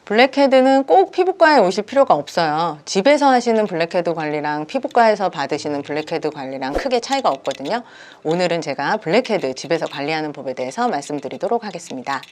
블랙헤드는 꼭 피부과에 오실 필요가 없어요. 집에서 하시는 블랙헤드 관리랑 피부과에서 받으시는 블랙헤드 관리랑 크게 차이가 없거든요. 오늘은 제가 블랙헤드 집에서 관리하는 법에 대해서 말씀드리도록 하겠습니다.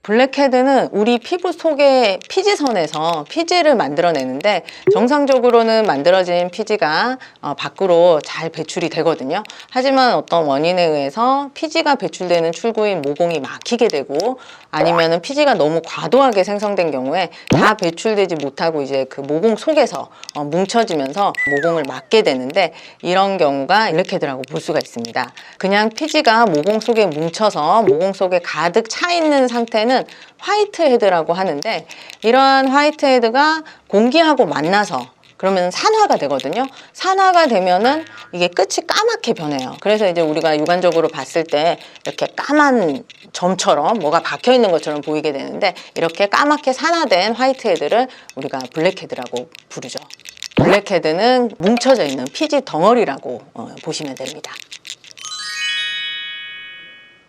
블랙헤드는 우리 피부 속의 피지선에서 피지를 만들어내는데 정상적으로는 만들어진 피지가 밖으로 잘 배출이 되거든요. 하지만 어떤 원인에 의해서 피지가 배출되는 출구인 모공이 막히게 되고 아니면은 피지가 너무 과도하게 생성된 경우에 다 배출되지 못하고 이제 그 모공 속에서 뭉쳐지면서 모공을 막게 되는데 이런 경우가 블랙헤드라고 볼 수가 있습니다. 그냥 피지가 모공 속에 뭉쳐서 모공 속에 가득 차 있는 상태는 화이트헤드라고 하는데 이러한 화이트헤드가 공기하고 만나서 그러면 산화가 되거든요. 산화가 되면은 이게 끝이 까맣게 변해요. 그래서 이제 우리가 육안적으로 봤을 때 이렇게 까만 점처럼 뭐가 박혀 있는 것처럼 보이게 되는데 이렇게 까맣게 산화된 화이트헤드를 우리가 블랙헤드라고 부르죠. 블랙헤드는 뭉쳐져 있는 피지 덩어리라고 보시면 됩니다.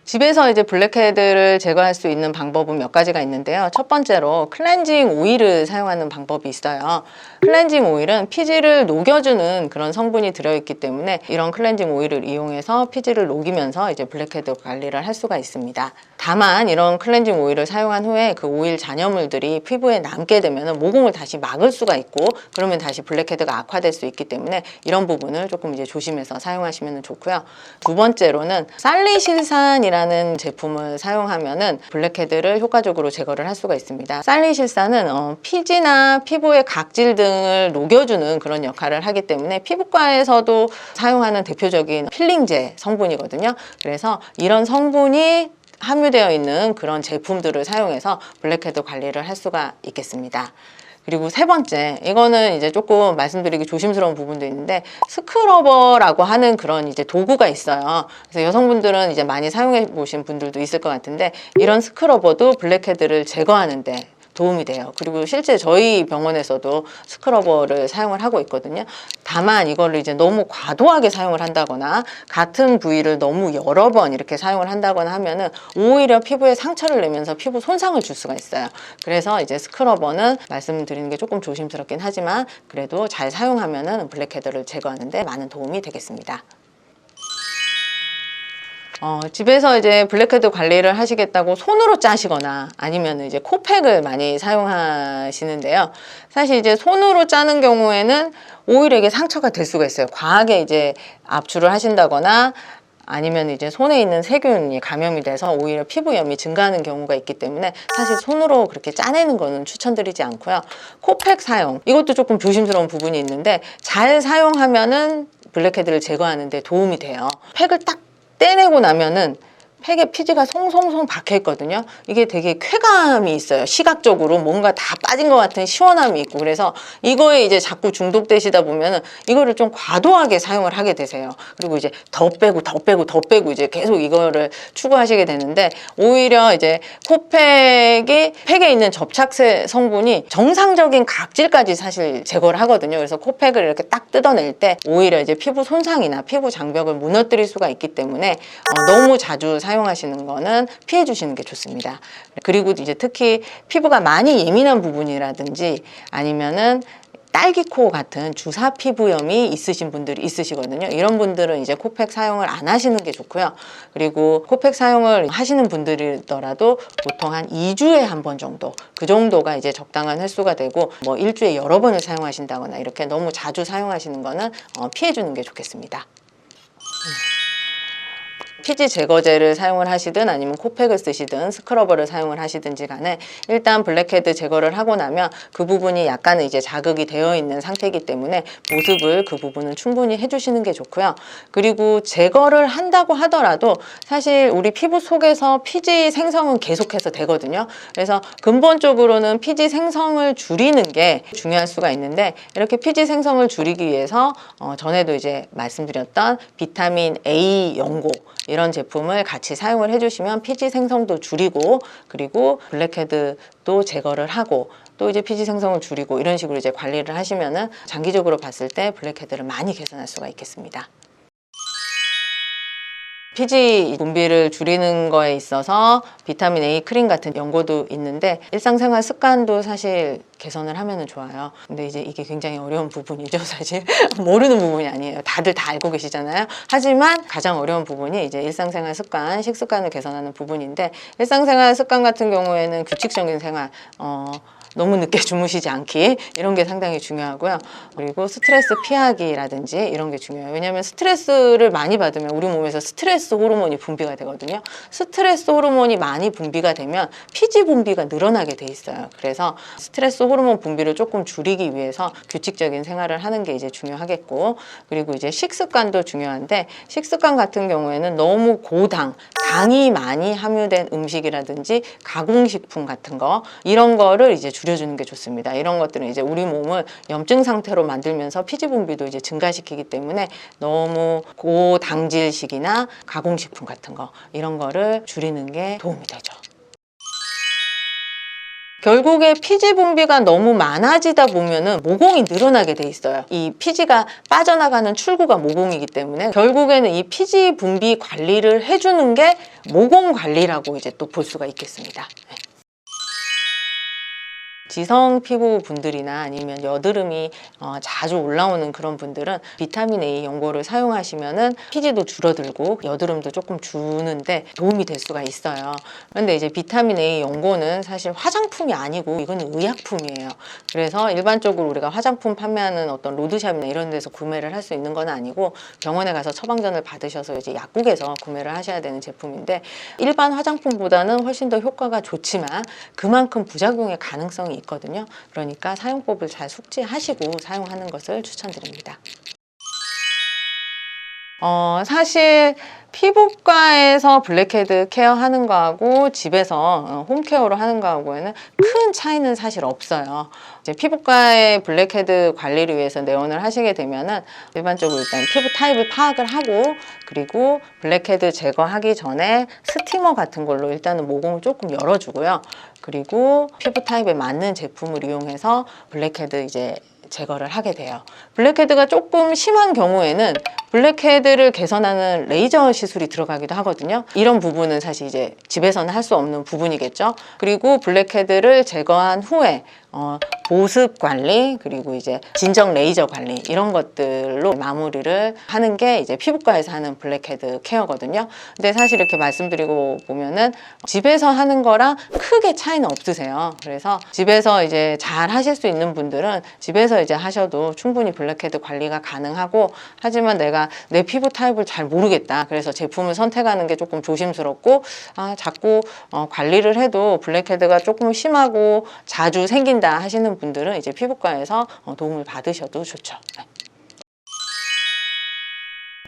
집에서 이제 블랙헤드를 제거할 수 있는 방법은 몇 가지가 있는데요. 첫 번째로 클렌징 오일을 사용하는 방법이 있어요. 클렌징 오일은 피지를 녹여주는 그런 성분이 들어있기 때문에 이런 클렌징 오일을 이용해서 피지를 녹이면서 이제 블랙헤드 관리를 할 수가 있습니다. 다만 이런 클렌징 오일을 사용한 후에 그 오일 잔여물들이 피부에 남게 되면 모공을 다시 막을 수가 있고 그러면 다시 블랙헤드가 악화될 수 있기 때문에 이런 부분을 조금 이제 조심해서 사용하시면 좋고요. 두 번째로는 살리실산이라는 제품을 사용하면은 블랙헤드를 효과적으로 제거를 할 수가 있습니다. 살리실산은 피지나 피부의 각질 등을 녹여주는 그런 역할을 하기 때문에 피부과에서도 사용하는 대표적인 필링제 성분이거든요. 그래서 이런 성분이 함유되어 있는 그런 제품들을 사용해서 블랙헤드 관리를 할 수가 있겠습니다. 그리고 세 번째, 이거는 이제 조금 말씀드리기 조심스러운 부분도 있는데 스크러버라고 하는 그런 이제 도구가 있어요. 그래서 여성분들은 이제 많이 사용해 보신 분들도 있을 것 같은데 이런 스크러버도 블랙헤드를 제거하는데 도움이 돼요. 그리고 실제 저희 병원에서도 스크러버를 사용을 하고 있거든요. 다만 이거를 이제 너무 과도하게 사용을 한다거나 같은 부위를 너무 여러 번 이렇게 사용을 한다거나 하면은 오히려 피부에 상처를 내면서 피부 손상을 줄 수가 있어요. 그래서 이제 스크러버는 말씀드리는 게 조금 조심스럽긴 하지만 그래도 잘 사용하면은 블랙헤드를 제거하는데 많은 도움이 되겠습니다. 집에서 이제 블랙헤드 관리를 하시겠다고 손으로 짜시거나 아니면 이제 코팩을 많이 사용하시는데요. 사실 이제 손으로 짜는 경우에는 오히려 이게 상처가 될 수가 있어요. 과하게 이제 압출을 하신다거나 아니면 이제 손에 있는 세균이 감염이 돼서 오히려 피부염이 증가하는 경우가 있기 때문에 사실 손으로 그렇게 짜내는 거는 추천드리지 않고요. 코팩 사용, 이것도 조금 조심스러운 부분이 있는데 잘 사용하면은 블랙헤드를 제거하는 데 도움이 돼요. 팩을 딱 떼내고 나면은 팩에 피지가 송송송 박혀 있거든요. 이게 되게 쾌감이 있어요. 시각적으로 뭔가 다 빠진 것 같은 시원함이 있고 그래서 이거에 이제 자꾸 중독되시다 보면은 이거를 좀 과도하게 사용을 하게 되세요. 그리고 이제 더 빼고 더 빼고 더 빼고 이제 계속 이거를 추구하시게 되는데 오히려 이제 코팩이 팩에 있는 접착제 성분이 정상적인 각질까지 사실 제거를 하거든요. 그래서 코팩을 이렇게 딱 뜯어낼 때 오히려 이제 피부 손상이나 피부 장벽을 무너뜨릴 수가 있기 때문에 너무 자주 사용하시는 거는 피해 주시는 게 좋습니다. 그리고 이제 특히 피부가 많이 예민한 부분이라든지 아니면은 딸기코 같은 주사 피부염이 있으신 분들이 있으시거든요. 이런 분들은 이제 코팩 사용을 안 하시는 게 좋고요. 그리고 코팩 사용을 하시는 분들이더라도 보통 한 2주에 한 번 정도, 그 정도가 이제 적당한 횟수가 되고 뭐 일주일에 여러 번을 사용하신다거나 이렇게 너무 자주 사용하시는 거는 피해 주는 게 좋겠습니다. 피지 제거제를 사용을 하시든 아니면 코팩을 쓰시든 스크러버를 사용을 하시든지 간에 일단 블랙헤드 제거를 하고 나면 그 부분이 약간은 이제 자극이 되어 있는 상태이기 때문에 보습을 그 부분은 충분히 해주시는 게 좋고요. 그리고 제거를 한다고 하더라도 사실 우리 피부 속에서 피지 생성은 계속해서 되거든요. 그래서 근본적으로는 피지 생성을 줄이는 게 중요할 수가 있는데 이렇게 피지 생성을 줄이기 위해서 전에도 이제 말씀드렸던 비타민 A 연고 이런 제품을 같이 사용을 해주시면 피지 생성도 줄이고 그리고 블랙헤드도 제거를 하고 또 이제 피지 생성을 줄이고 이런 식으로 이제 관리를 하시면은 장기적으로 봤을 때 블랙헤드를 많이 개선할 수가 있겠습니다. 피지 분비를 줄이는 거에 있어서 비타민 A 크림 같은 연고도 있는데 일상생활 습관도 사실 개선을 하면 좋아요. 근데 이제 이게 굉장히 어려운 부분이죠, 사실. 모르는 부분이 아니에요. 다들 다 알고 계시잖아요. 하지만 가장 어려운 부분이 이제 일상생활 습관, 식습관을 개선하는 부분인데, 일상생활 습관 같은 경우에는 규칙적인 생활, 너무 늦게 주무시지 않기, 이런 게 상당히 중요하고요. 그리고 스트레스 피하기라든지 이런 게 중요해요. 왜냐하면 스트레스를 많이 받으면 우리 몸에서 스트레스 호르몬이 분비가 되거든요. 스트레스 호르몬이 많이 분비가 되면 피지 분비가 늘어나게 돼 있어요. 그래서 스트레스 호르몬 분비를 조금 줄이기 위해서 규칙적인 생활을 하는 게 이제 중요하겠고, 그리고 이제 식습관도 중요한데, 식습관 같은 경우에는 너무 고당, 당이 많이 함유된 음식이라든지 가공식품 같은 거, 이런 거를 이제 줄여주는 게 좋습니다. 이런 것들은 이제 우리 몸을 염증 상태로 만들면서 피지 분비도 이제 증가시키기 때문에 너무 고당질식이나 가공식품 같은 거, 이런 거를 줄이는 게 도움이 되죠. 결국에 피지 분비가 너무 많아지다 보면은 모공이 늘어나게 돼 있어요. 이 피지가 빠져나가는 출구가 모공이기 때문에 결국에는 이 피지 분비 관리를 해주는 게 모공 관리라고 이제 또 볼 수가 있겠습니다. 지성 피부 분들이나 아니면 여드름이 자주 올라오는 그런 분들은 비타민 A 연고를 사용하시면은 피지도 줄어들고 여드름도 조금 주는데 도움이 될 수가 있어요. 그런데 이제 비타민 A 연고는 사실 화장품이 아니고 이거는 의약품이에요. 그래서 일반적으로 우리가 화장품 판매하는 어떤 로드샵이나 이런 데서 구매를 할 수 있는 건 아니고, 병원에 가서 처방전을 받으셔서 이제 약국에서 구매를 하셔야 되는 제품인데, 일반 화장품보다는 훨씬 더 효과가 좋지만 그만큼 부작용의 가능성이 있거든요. 그러니까 사용법을 잘 숙지하시고 사용하는 것을 추천드립니다. 사실 피부과에서 블랙헤드 케어하는 거하고 집에서 홈케어로 하는 거하고는 큰 차이는 사실 없어요. 이제 피부과의 블랙헤드 관리를 위해서 내원을 하시게 되면은 일반적으로 일단 피부 타입을 파악을 하고, 그리고 블랙헤드 제거하기 전에 스티머 같은 걸로 일단은 모공을 조금 열어주고요. 그리고 피부 타입에 맞는 제품을 이용해서 블랙헤드 이제 제거를 하게 돼요. 블랙헤드가 조금 심한 경우에는 블랙헤드를 개선하는 레이저 시술이 들어가기도 하거든요. 이런 부분은 사실 이제 집에서는 할 수 없는 부분이겠죠. 그리고 블랙헤드를 제거한 후에 보습 관리, 그리고 이제 진정 레이저 관리, 이런 것들로 마무리를 하는 게 이제 피부과에서 하는 블랙헤드 케어거든요. 근데 사실 이렇게 말씀드리고 보면은 집에서 하는 거랑 크게 차이는 없으세요. 그래서 집에서 이제 잘 하실 수 있는 분들은 집에서 이제 하셔도 충분히 블랙헤드 관리가 가능하고, 하지만 내가 내 피부 타입을 잘 모르겠다, 그래서 제품을 선택하는 게 조금 조심스럽고, 자꾸 관리를 해도 블랙헤드가 조금 심하고 자주 생긴다 하시는 분들은 이제 피부과에서 도움을 받으셔도 좋죠. 네.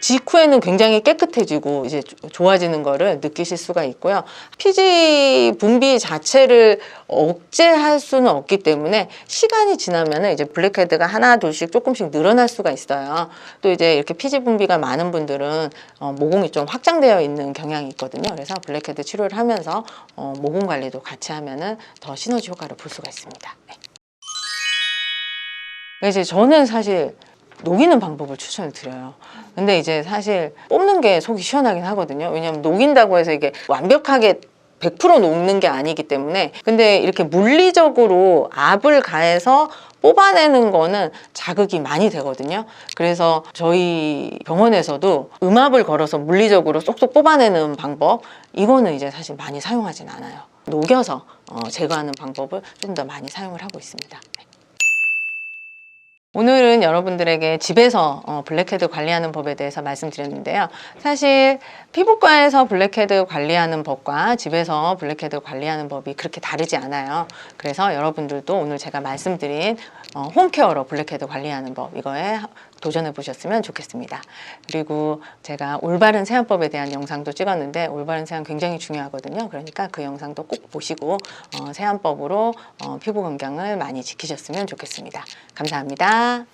직후에는 굉장히 깨끗해지고 이제 좋아지는 거를 느끼실 수가 있고요. 피지 분비 자체를 억제할 수는 없기 때문에 시간이 지나면 이제 블랙헤드가 하나 둘씩 조금씩 늘어날 수가 있어요. 또 이제 이렇게 피지 분비가 많은 분들은 모공이 좀 확장되어 있는 경향이 있거든요. 그래서 블랙헤드 치료를 하면서 모공 관리도 같이 하면은 더 시너지 효과를 볼 수가 있습니다. 네. 이제 저는 사실 녹이는 방법을 추천을 드려요. 근데 이제 사실 뽑는 게 속이 시원하긴 하거든요. 왜냐하면 녹인다고 해서 이게 완벽하게 100% 녹는 게 아니기 때문에. 근데 이렇게 물리적으로 압을 가해서 뽑아내는 거는 자극이 많이 되거든요. 그래서 저희 병원에서도 음압을 걸어서 물리적으로 쏙쏙 뽑아내는 방법, 이거는 이제 사실 많이 사용하진 않아요. 녹여서 제거하는 방법을 좀 더 많이 사용을 하고 있습니다. 오늘은 여러분들에게 집에서 블랙헤드 관리하는 법에 대해서 말씀드렸는데요. 사실 피부과에서 블랙헤드 관리하는 법과 집에서 블랙헤드 관리하는 법이 그렇게 다르지 않아요. 그래서 여러분들도 오늘 제가 말씀드린 홈케어로 블랙헤드 관리하는 법, 이거에 도전해 보셨으면 좋겠습니다. 그리고 제가 올바른 세안법에 대한 영상도 찍었는데, 올바른 세안 굉장히 중요하거든요. 그러니까 그 영상도 꼭 보시고 세안법으로 피부 건강을 많이 지키셨으면 좋겠습니다. 감사합니다.